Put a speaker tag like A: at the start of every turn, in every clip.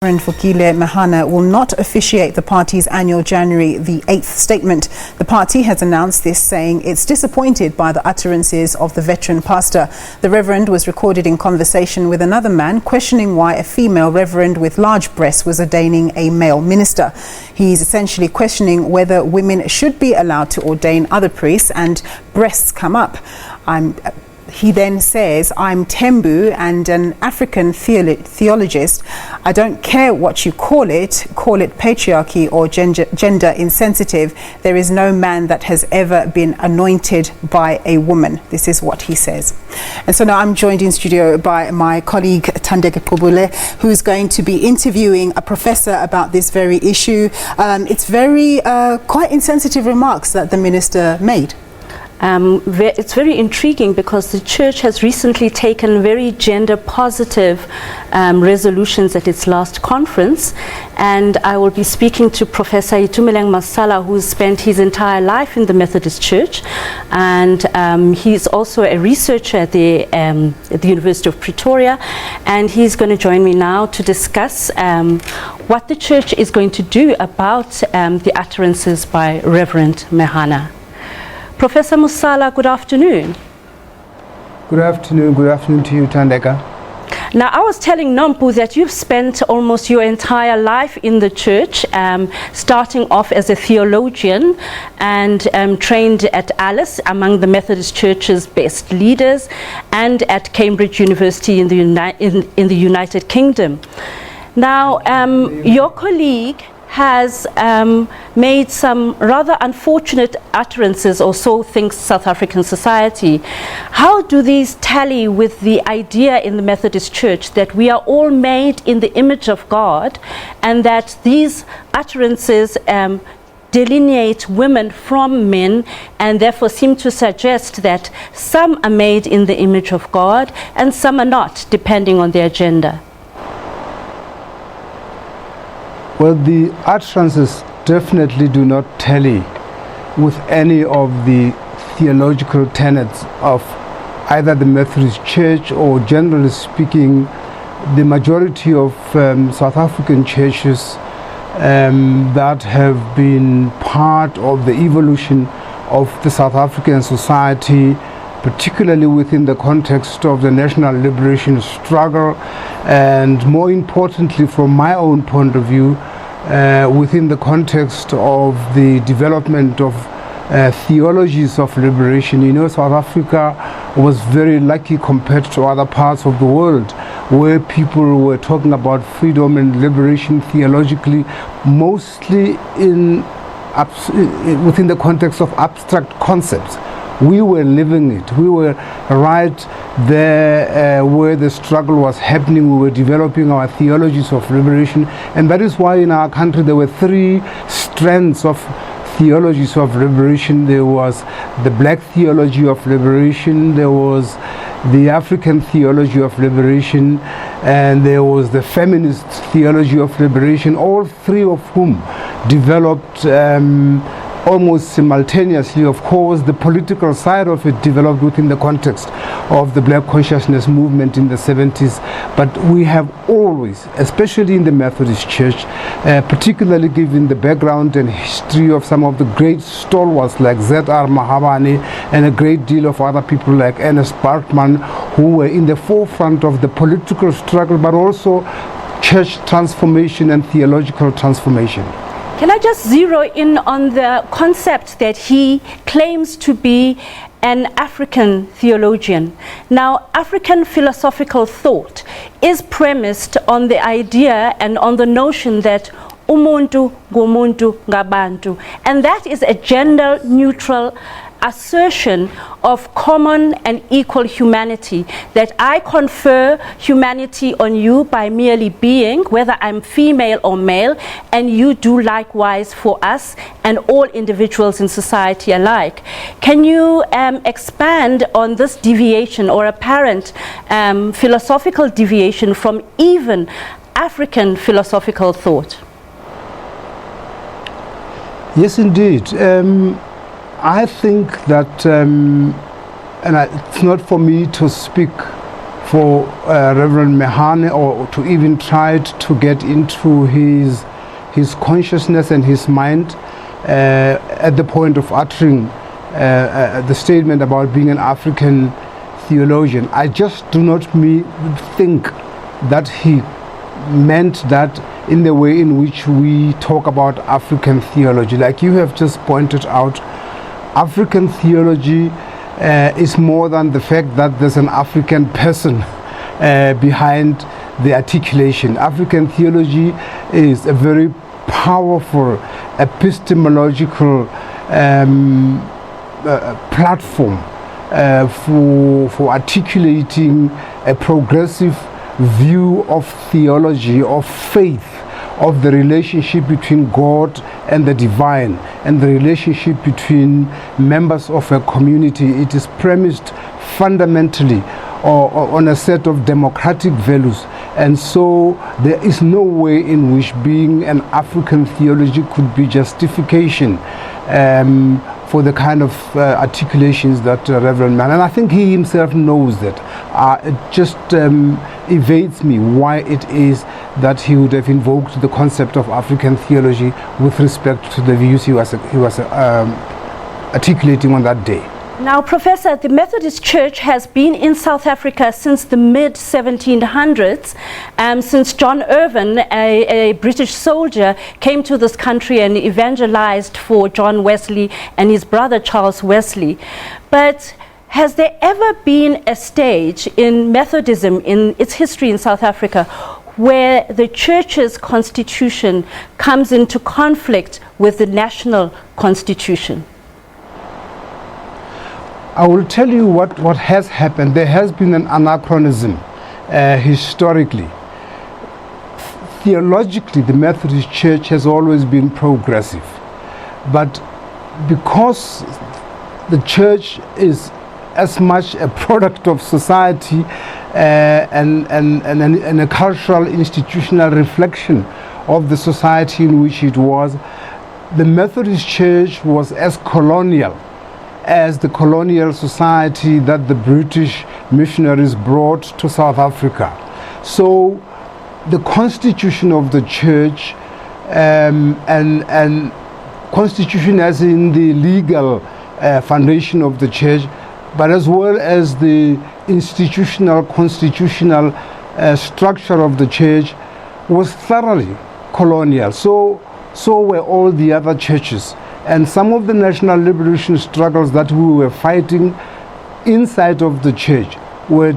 A: Reverend Vukile Mehana will not officiate the party's annual January the 8th statement. The party has announced this, saying it's disappointed by the utterances of the veteran pastor. The Reverend was recorded in conversation with another man questioning why a female reverend with large breasts was ordaining a male minister. He's essentially questioning whether women should be allowed to ordain other priests and breasts come up. He then says, I'm Thembu and an African theologist. I don't care what you call it patriarchy or gender insensitive. There is no man that has ever been anointed by a woman. This is what he says. And so now I'm joined in studio by my colleague Thandeka Gqubule, who's going to be interviewing a professor about this very issue. It's very quite insensitive remarks that the minister made.
B: It's very intriguing because the church has recently taken very gender positive resolutions at its last conference, and I will be speaking to Professor Itumeleng Mosala, who spent his entire life in the Methodist Church, and he's also a researcher at the University of Pretoria, and he's going to join me now to discuss what the church is going to do about the utterances by Reverend Mehana. Professor Mosala, good afternoon.
C: Good afternoon to you, Thandeka.
B: Now, I was telling Thembu that you've spent almost your entire life in the church, starting off as a theologian and trained at Alice, among the Methodist Church's best leaders, and at Cambridge University in the United Kingdom. Now, your colleague has made some rather unfortunate utterances, or so thinks South African society. How do these tally with the idea in the Methodist Church that we are all made in the image of God, and that these utterances delineate women from men, and therefore seem to suggest that some are made in the image of God and some are not, depending on their gender?
C: Well, the utterances definitely do not tally with any of the theological tenets of either the Methodist Church or, generally speaking, the majority of South African churches that have been part of the evolution of the South African society, particularly within the context of the national liberation struggle, and more importantly, from my own point of view, within the context of the development of theologies of liberation. You know, South Africa was very lucky compared to other parts of the world, where people were talking about freedom and liberation theologically, mostly within the context of abstract concepts. We were living it. We were right there where the struggle was happening. We were developing our theologies of liberation, and that is why in our country there were three strands of theologies of liberation. There was the black theology of liberation, there was the African theology of liberation, and there was the feminist theology of liberation, all three of whom developed almost simultaneously. Of course, the political side of it developed within the context of the Black consciousness movement in the 70s. But we have always, especially in the Methodist Church, particularly given the background and history of some of the great stalwarts like Z.R. Mahabane and a great deal of other people like Ernest Barkman, who were in the forefront of the political struggle, but also church transformation and theological transformation.
B: Can I just zero in on the concept that he claims to be an African theologian? Now, African philosophical thought is premised on the idea and on the notion that umuntu ngumuntu ngabantu, and that is a gender neutral assertion of common and equal humanity, that I confer humanity on you by merely being, whether I'm female or male, and you do likewise for us and all individuals in society alike. Can you expand on this deviation, or apparent philosophical deviation from even African philosophical thought?
C: Yes, indeed. I think that, it's not for me to speak for Reverend Mehana, or to even try to get into his consciousness and his mind at the point of uttering the statement about being an African theologian. I just do not think that he meant that in the way in which we talk about African theology. Like you have just pointed out, African theology is more than the fact that there's an African person behind the articulation. African theology is a very powerful epistemological platform for articulating a progressive view of theology, of faith, of the relationship between God and the divine, and the relationship between members of a community. It is premised fundamentally on a set of democratic values, and so there is no way in which being an African theology could be justification for the kind of articulations that Reverend Mehanas, and I think he himself knows that. It just evades me why it is that he would have invoked the concept of African theology with respect to the views he was articulating on that day.
B: Now, Professor, the Methodist Church has been in South Africa since the mid-1700s, since John Irvin, a British soldier, came to this country and evangelized for John Wesley and his brother Charles Wesley. But has there ever been a stage in Methodism, in its history in South Africa, where the church's constitution comes into conflict with the national constitution?
C: I will tell you what has happened. There has been an anachronism historically. Theologically, the Methodist Church has always been progressive. But because the church is as much a product of society and a cultural institutional reflection of the society in which it was, the Methodist Church was as colonial as the colonial society that the British missionaries brought to South Africa. So the constitution of the church and constitution as in the legal foundation of the church, but as well as the institutional, constitutional structure of the church was thoroughly colonial. So were all the other churches. And some of the national liberation struggles that we were fighting inside of the church were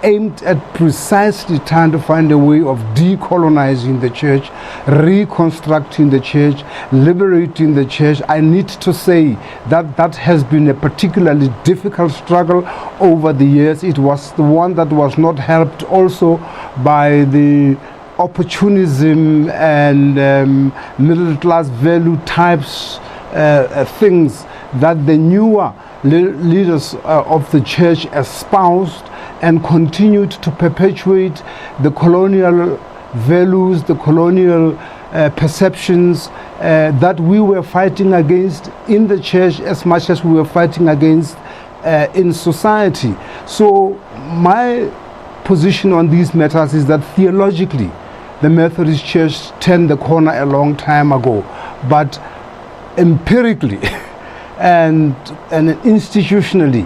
C: aimed at precisely trying to find a way of decolonizing the church, reconstructing the church, liberating the church. I need to say that that has been a particularly difficult struggle over the years. It was the one that was not helped also by the opportunism and middle class value types things that the newer leaders of the church espoused and continued to perpetuate the colonial values, the colonial perceptions that we were fighting against in the church as much as we were fighting against in society. So my position on these matters is that theologically the Methodist Church turned the corner a long time ago, but empirically and institutionally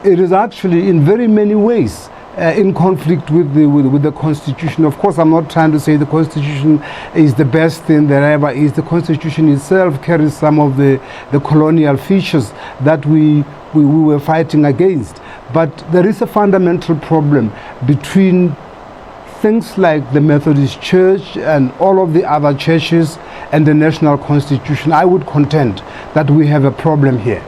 C: it is actually in very many ways in conflict with the Constitution. Of course, I'm not trying to say the Constitution is the best thing there ever is. The Constitution itself carries some of the colonial features that we were fighting against. But there is a fundamental problem between things like the Methodist Church and all of the other churches and the national constitution. I would contend that we have a problem here.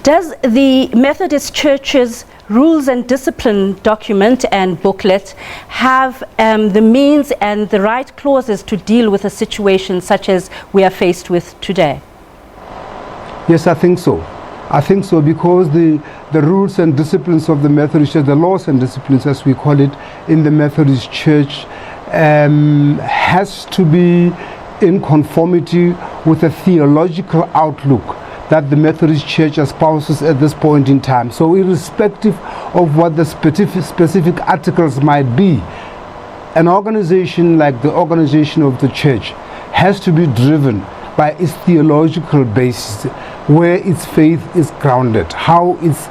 B: Does the Methodist Church's rules and discipline document and booklet have the means and the right clauses to deal with a situation such as we are faced with today?
C: Yes, I think so. I think so, because the rules and disciplines of the Methodist Church, the laws and disciplines as we call it in the Methodist Church, has to be in conformity with a theological outlook, that the Methodist Church espouses at this point in time. So irrespective of what the specific articles might be, an organization like the organization of the church has to be driven by its theological basis, where its faith is grounded, how its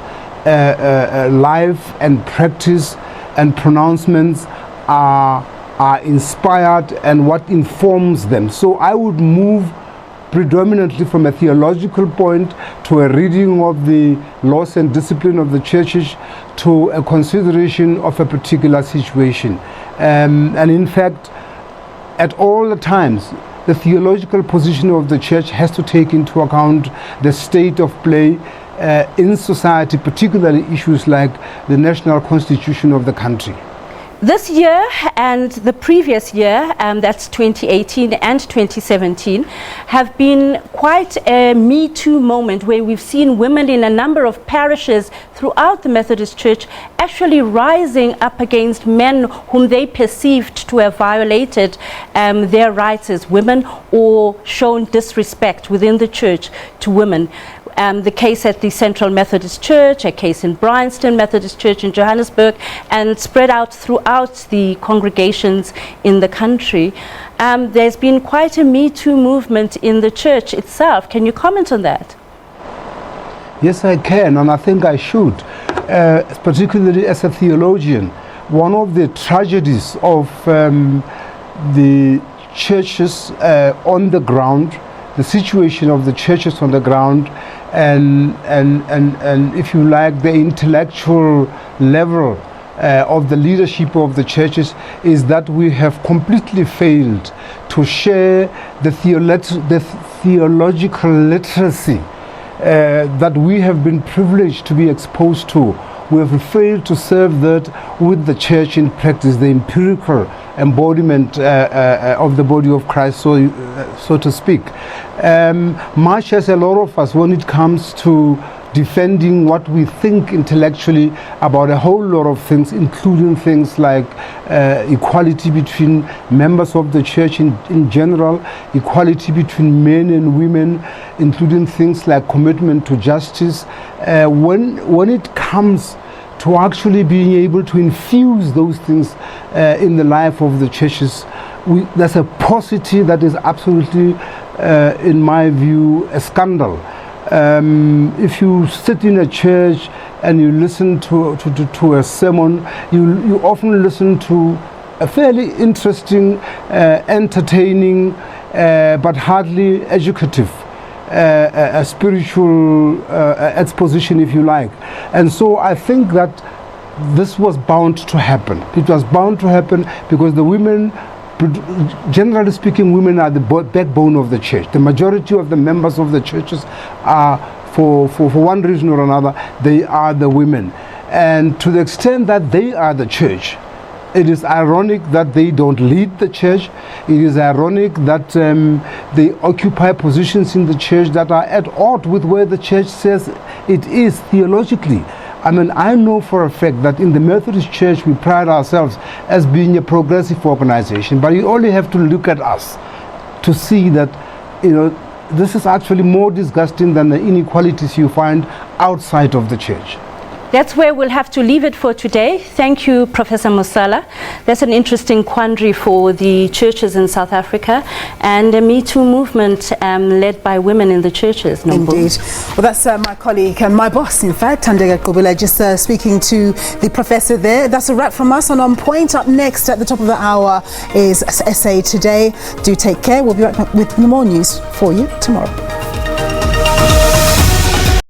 C: life and practice and pronouncements are inspired, and what informs them. So I would move predominantly from a theological point to a reading of the laws and discipline of the churches to a consideration of a particular situation. And in fact, at all the times, the theological position of the church has to take into account the state of play in society, particularly issues like the national constitution of the country.
B: This year and the previous year, that's 2018 and 2017, have been quite a Me Too moment where we've seen women in a number of parishes throughout the Methodist Church actually rising up against men whom they perceived to have violated their rights as women or shown disrespect within the church to women. The case at the Central Methodist Church, a case in Bryanston Methodist Church in Johannesburg, and spread out throughout the congregations in the country. There's been quite a Me Too movement in the church itself. Can you comment on that?
C: Yes, I can, and I think I should, particularly as a theologian. One of the tragedies of the churches on the ground, the situation of the churches on the ground, and if you like, the intellectual level of the leadership of the churches, is that we have completely failed to share the theological literacy that we have been privileged to be exposed to. We have failed to serve that with the church in practice, the empirical embodiment of the body of Christ, so to speak. Much as a lot of us, when it comes to defending what we think intellectually about a whole lot of things, including things like equality between members of the church in general, equality between men and women, including things like commitment to justice, when it comes to actually being able to infuse those things in the life of the churches, there's a paucity that is absolutely, in my view, a scandal. If you sit in a church and you listen to a sermon, you often listen to a fairly interesting, entertaining, but hardly educative a spiritual exposition, if you like. And so I think that this was bound to happen. It was bound to happen because the women, generally speaking, women are the backbone of the church. The majority of the members of the churches are, for one reason or another, they are the women. And to the extent that they are the church, it is ironic that they don't lead the church. It is ironic that they occupy positions in the church that are at odds with where the church says it is theologically. I mean, I know for a fact that in the Methodist Church we pride ourselves as being a progressive organization, but you only have to look at us to see that, you know, this is actually more disgusting than the inequalities you find outside of the church.
B: That's where we'll have to leave it for today. Thank you, Professor Mosala. That's an interesting quandary for the churches in South Africa and a Me Too movement led by women in the churches.
A: Indeed. Well, that's my colleague and my boss, in fact, Thandeka Gqubule, just speaking to the professor there. That's a wrap from us on On Point. Up next at the top of the hour is SA Today. Do take care. We'll be right back with more news for you tomorrow.